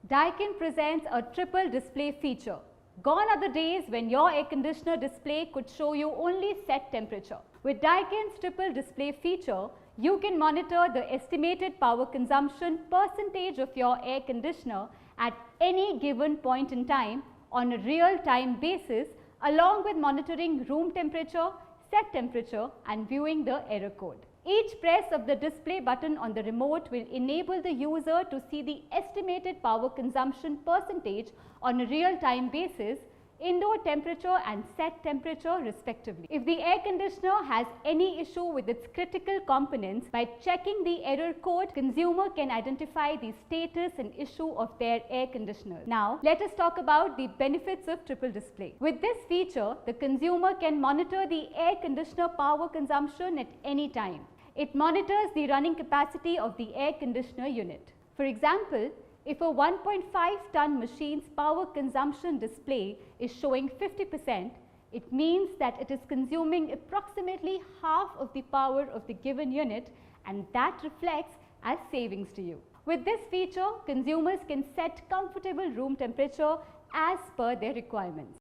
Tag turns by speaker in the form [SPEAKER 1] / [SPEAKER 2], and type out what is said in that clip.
[SPEAKER 1] Daikin presents a triple display feature. Gone are the days when your air conditioner display could show you only set temperature. With Daikin's triple display feature, you can monitor the estimated power consumption percentage of your air conditioner at any given point in time on a real-time basis, along with monitoring room temperature, set temperature and viewing the error code. Each press of the display button on the remote will enable the user to see the estimated power consumption percentage on a real-time basis, indoor temperature and set temperature respectively. If the air conditioner has any issue with its critical components, by checking the error code, consumer can identify the status and issue of their air conditioner. Now, let us talk about the benefits of triple display. With this feature, the consumer can monitor the air conditioner power consumption at any time. It monitors the running capacity of the air conditioner unit. For example, if a 1.5-ton machine's power consumption display is showing 50%, it means that it is consuming approximately half of the power of the given unit, and that reflects as savings to you. With this feature, consumers can set comfortable room temperature as per their requirements.